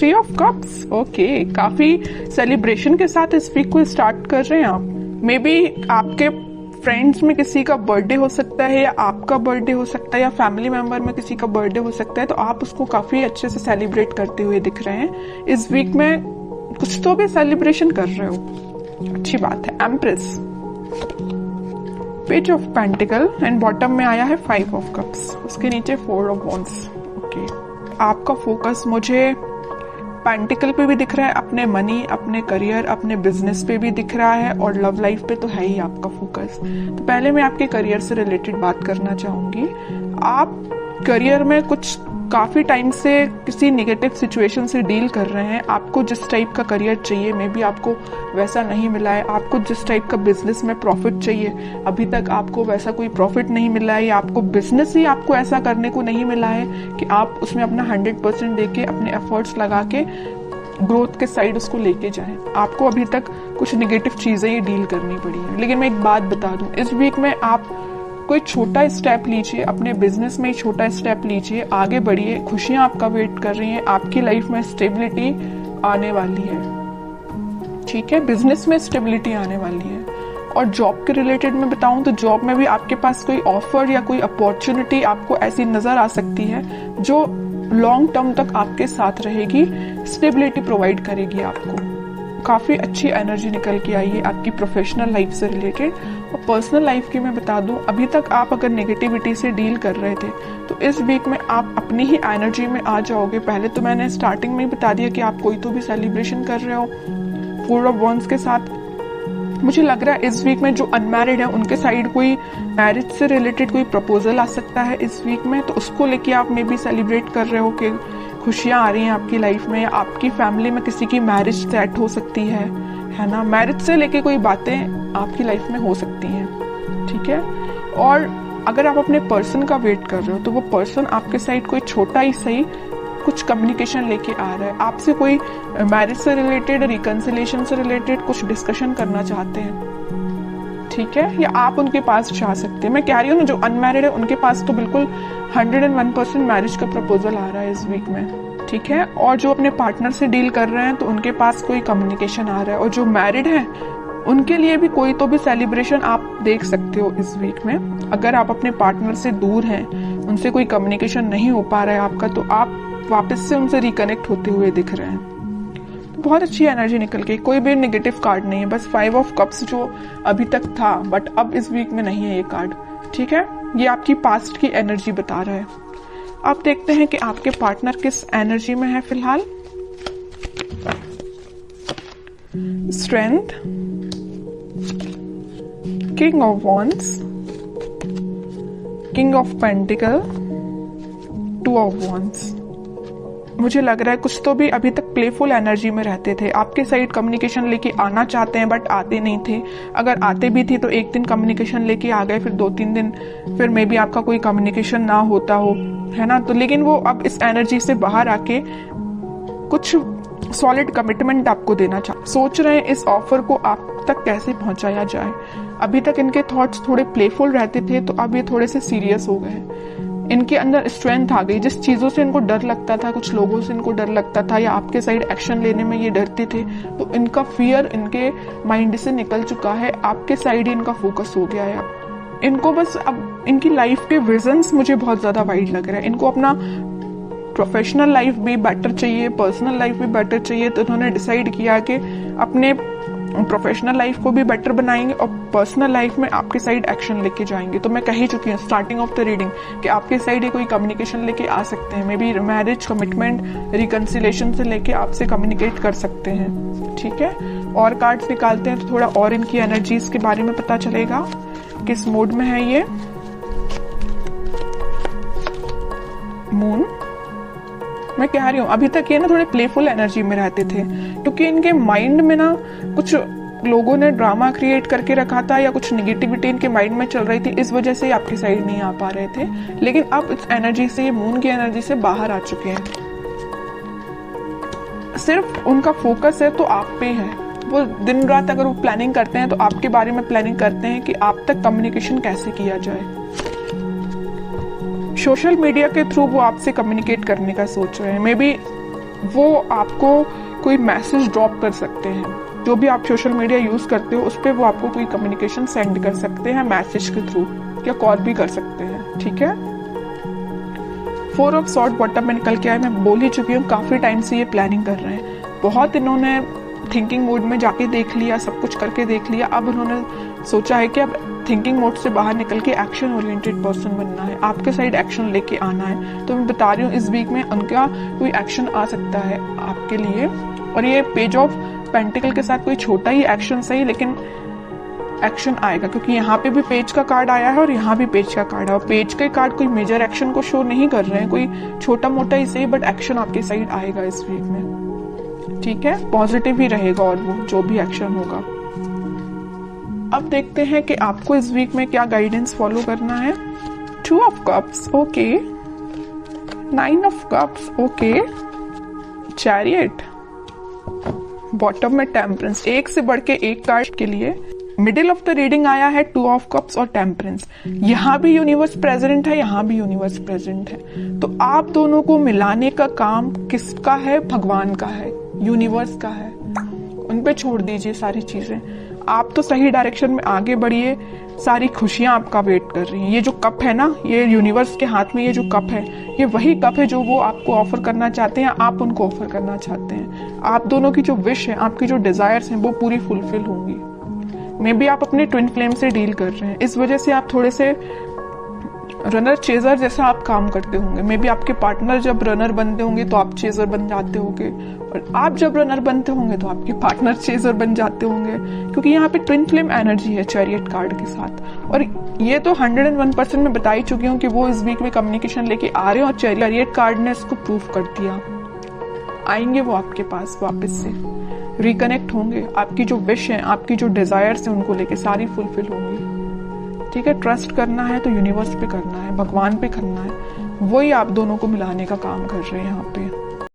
3 of cups, okay, काफी celebration के साथ इस वीक को स्टार्ट कर रहे हैं आप। मे बी आपके फ्रेंड्स में किसी का बर्थडे हो सकता है, या आपका बर्थडे हो सकता है, या फैमिली मेंबर में किसी का बर्थडे हो सकता है, तो आप उसको काफी अच्छे से सेलिब्रेट करते हुए दिख रहे हैं। इस वीक में कुछ तो भी सेलिब्रेशन कर रहे हो, अच्छी बात है। Empress, page of pentacle and bottom में आया है 5 ऑफ कप्स, उसके नीचे 4 ऑफ वॉन्ड्स। ओके, आपका फोकस मुझे पेंटिकल पे भी दिख रहा है, अपने मनी, अपने करियर, अपने बिजनेस पे भी दिख रहा है, और लव लाइफ पे तो है ही आपका फोकस। तो पहले मैं आपके करियर से रिलेटेड बात करना चाहूंगी। आप करियर में कुछ काफी टाइम से किसी नेगेटिव सिचुएशन से डील कर रहे हैं। आपको जिस टाइप का करियर चाहिए, मे बी आपको वैसा नहीं मिला है। आपको जिस टाइप का बिजनेस में प्रॉफिट चाहिए, अभी तक आपको वैसा कोई प्रॉफिट नहीं मिला है, या आपको बिजनेस ही आपको ऐसा करने को नहीं मिला है कि आप उसमें अपना 100% देके, अपने एफर्ट्स लगा के ग्रोथ के साइड उसको लेके जाएं। आपको अभी तक कुछ नेगेटिव चीजें ही डील करनी पड़ी है। लेकिन मैं एक बात बता दूं, इस वीक में आप कोई छोटा स्टेप लीजिए, अपने बिजनेस में छोटा स्टेप लीजिए, आगे बढ़िए, खुशियां आपका वेट कर रही हैं, आपकी लाइफ में स्टेबिलिटी आने वाली है। ठीक है, बिजनेस में स्टेबिलिटी आने वाली है। और जॉब के रिलेटेड में बताऊं तो जॉब में भी आपके पास कोई ऑफर या कोई अपॉर्चुनिटी आपको ऐसी नजर आ सकती है जो लॉन्ग टर्म तक आपके साथ रहेगी, स्टेबिलिटी प्रोवाइड करेगी आपको। काफी अच्छी एनर्जी निकल के आई है आपकी प्रोफेशनल लाइफ से रिलेटेड। और पर्सनल लाइफ की मैं बता दूं, अभी तक आप अगर नेगेटिविटी से डील कर रहे थे तो इस वीक में आप अपनी ही एनर्जी में आ जाओगे। पहले तो मैंने स्टार्टिंग में ही बता दिया कि आप कोई तो भी सेलिब्रेशन कर रहे हो 4 ऑफ वॉन्ड्स के साथ। मुझे लग रहा है इस वीक में जो अनमैरिड है उनके साइड कोई मैरिज से रिलेटेड कोई प्रपोजल आ सकता है इस वीक में, तो उसको लेके आप मे बी सेलिब्रेट कर रहे हो कि खुशियां आ रही हैं आपकी लाइफ में। आपकी फैमिली में किसी की मैरिज सेट हो सकती है ना, मैरिज से लेके कोई बातें आपकी लाइफ में हो सकती हैं। ठीक है, और अगर आप अपने पर्सन का वेट कर रहे हो तो वो पर्सन आपके साइड कोई छोटा ही सही कुछ कम्युनिकेशन लेके आ रहा है, आपसे कोई मैरिज से रिलेटेड, रिकंसिलेशन से रिलेटेड कुछ डिस्कशन करना चाहते हैं। ठीक है, या आप उनके पास जा सकते हैं। मैं कह रही हूँ ना, जो अनमैरिड है उनके पास तो बिल्कुल 101% मैरिज का प्रपोजल आ रहा है इस वीक में। ठीक है, और जो अपने पार्टनर से डील कर रहे हैं तो उनके पास कोई कम्युनिकेशन आ रहा है, और जो मैरिड है उनके लिए भी कोई तो भी सेलिब्रेशन आप देख सकते हो इस वीक में। अगर आप अपने पार्टनर से दूर हैं, उनसे कोई कम्युनिकेशन नहीं हो पा रहा है आपका, तो आप वापस से उनसे रिकनेक्ट होते हुए दिख रहे हैं। तो बहुत अच्छी एनर्जी निकल गई, कोई भी नेगेटिव कार्ड नहीं है। बस 5 ऑफ कप्स जो अभी तक था बट अब इस वीक में नहीं है ये कार्ड। ठीक है, ये आपकी पास्ट की एनर्जी बता रहा है। अब देखते हैं कि आपके पार्टनर किस एनर्जी में है फिलहाल। Strength, king of wands, king of pentacle, 2 of wands. मुझे लग रहा है कुछ तो भी अभी तक प्लेफुल एनर्जी में रहते थे, आपके साइड कम्युनिकेशन लेके आना चाहते हैं बट आते नहीं थे। अगर आते भी थे तो एक दिन कम्युनिकेशन लेके आ गए, फिर 2-3 दिन फिर मे बी आपका कोई कम्युनिकेशन ना होता हो, है ना। तो लेकिन वो अब इस एनर्जी से बाहर आके कुछ सॉलिड कमिटमेंट आपको देना सोच रहे हैं। इस ऑफर को आप तक कैसे पहुंचाया जाए। अभी तक इनके थॉट्स थोड़े प्लेफुल रहते थे, तो अब ये थोड़े से सीरियस हो गए। इनके अंदर स्ट्रेंथ आ गई। जिस चीजों से इनको डर लगता था, कुछ लोगों से इनको डर लगता था, या आपके साइड एक्शन लेने में ये डरते थे, तो इनका फियर इनके माइंड से निकल चुका है। आपके साइड ही इनका फोकस हो गया है। अब इनको बस अब इनकी लाइफ के विजन्स मुझे बहुत ज्यादा वाइड लग रहा है। इनको अपना प्रोफेशनल लाइफ भी बेटर चाहिए, पर्सनल लाइफ भी बेटर चाहिए, तो इन्होंने डिसाइड किया कि अपने प्रोफेशनल लाइफ को भी बेटर बनाएंगे और पर्सनल लाइफ में आपके साइड एक्शन लेके जाएंगे। तो मैं कह ही चुकी हूँ स्टार्टिंग ऑफ द रीडिंग कि आपके साइड ही कोई कम्युनिकेशन लेके आ सकते हैं। May be marriage, commitment, reconciliation से लेके आपसे कम्युनिकेट कर सकते हैं। ठीक है, और कार्ड्स निकालते हैं तो थोड़ा और इनकी एनर्जीज के बारे में पता चलेगा, किस मूड में है ये। मून, मैं कह रही हूँ अभी तक ये ना थोड़े प्लेफुल एनर्जी में रहते थे, क्योंकि इनके माइंड में ना कुछ लोगों ने ड्रामा क्रिएट करके रखा था, या कुछ नेगेटिविटी इनके माइंड में चल रही थी, इस वजह से आपकी साइड नहीं आ पा रहे थे। लेकिन अब इस एनर्जी से, ये मून की एनर्जी से बाहर आ चुके हैं। सिर्फ उनका फोकस है तो आप पे है। वो दिन रात अगर वो प्लानिंग करते हैं तो आपके बारे में प्लानिंग करते हैं कि आप तक कम्युनिकेशन कैसे किया जाए। सोशल मीडिया के थ्रू वो आपसे कम्युनिकेट करने का सोच रहे हैं। मे बी वो आपको कोई मैसेज ड्रॉप कर सकते हैं। जो भी आप सोशल मीडिया यूज करते हो उस पर वो आपको कोई कम्युनिकेशन सेंड कर सकते हैं मैसेज के थ्रू, या कॉल भी कर सकते हैं, ठीक है। 4 ऑफ सॉर्ड बॉटम में निकल के आए, मैं बोल ही चुकी हूँ काफी टाइम से ये प्लानिंग कर रहे हैं, बहुत इन्होंने थिंकिंग मोड में जाके देख लिया, सब कुछ करके देख लिया। अब उन्होंने सोचा है कि अब थिंकिंग मोड से बाहर निकल के एक्शन ओरिएंटेड पर्सन बनना है, आपके साइड एक्शन लेके आना है। तो मैं बता रही हूँ इस वीक में उनका कोई एक्शन आ सकता है आपके लिए। और ये पेज ऑफ पेंटिकल के साथ कोई छोटा ही एक्शन सही, लेकिन एक्शन आएगा, क्योंकि यहाँ पे भी पेज का कार्ड आया है और यहाँ भी पेज का कार्ड है। और पेज के कार्ड कोई मेजर एक्शन को शो नहीं कर रहे हैं, कोई छोटा मोटा ही सही, बट एक्शन आपके साइड आएगा इस वीक में, ठीक है। पॉजिटिव ही रहेगा और वो जो भी एक्शन होगा। अब देखते हैं कि आपको इस वीक में क्या गाइडेंस फॉलो करना है। 2 of cups, okay. 9 of cups, okay. Chariot, bottom में टेम्परेंस, एक से बढ़ के एक कार्ड के लिए मिडिल ऑफ द रीडिंग आया है 2 ऑफ कप्स और टेम्परेंस। यहाँ भी यूनिवर्स प्रेजेंट है, यहाँ भी यूनिवर्स प्रेजेंट है। तो आप दोनों को मिलाने का काम किसका है? भगवान का है, यूनिवर्स का है। उन पे छोड़ दीजिए सारी चीजें, आप तो सही डायरेक्शन में आगे बढ़िए। सारी खुशियां आपका वेट कर रही हैं। ये जो कप है ना, ये यूनिवर्स के हाथ में ये जो कप है, ये वही कप है जो वो आपको ऑफर करना चाहते हैं, आप उनको ऑफर करना चाहते हैं। आप दोनों की जो विश है, आपकी जो डिजायर्स हैं, वो पूरी फुलफिल होंगी। मे बी आप अपने ट्विन फ्लेम से डील कर रहे हैं, इस वजह से आप थोड़े से रनर चेजर जैसा आप काम करते होंगे। मे बी आपके पार्टनर जब रनर बनते होंगे तो आप चेजर बन जाते होंगे, और आप जब रनर बनते होंगे तो आपके पार्टनर चेजर बन जाते होंगे, क्योंकि यहाँ पे ट्विन फ्लेम एनर्जी है चैरियट कार्ड के साथ। और ये तो 101% में बता ही चुकी हूँ कि वो इस वीक में कम्युनिकेशन लेके आ रहे हैं, और चैरियट कार्ड ने इसको प्रूफ कर दिया। आएंगे वो आपके पास वापस से, रिकनेक्ट होंगे। आपकी जो विश है, आपकी जो डिजायर्स है, उनको लेके सारी फुलफिल होंगी, ठीक है। ट्रस्ट करना है तो यूनिवर्स पे करना है, भगवान पे करना है, वही आप दोनों को मिलाने का काम कर रहे हैं यहाँ पे।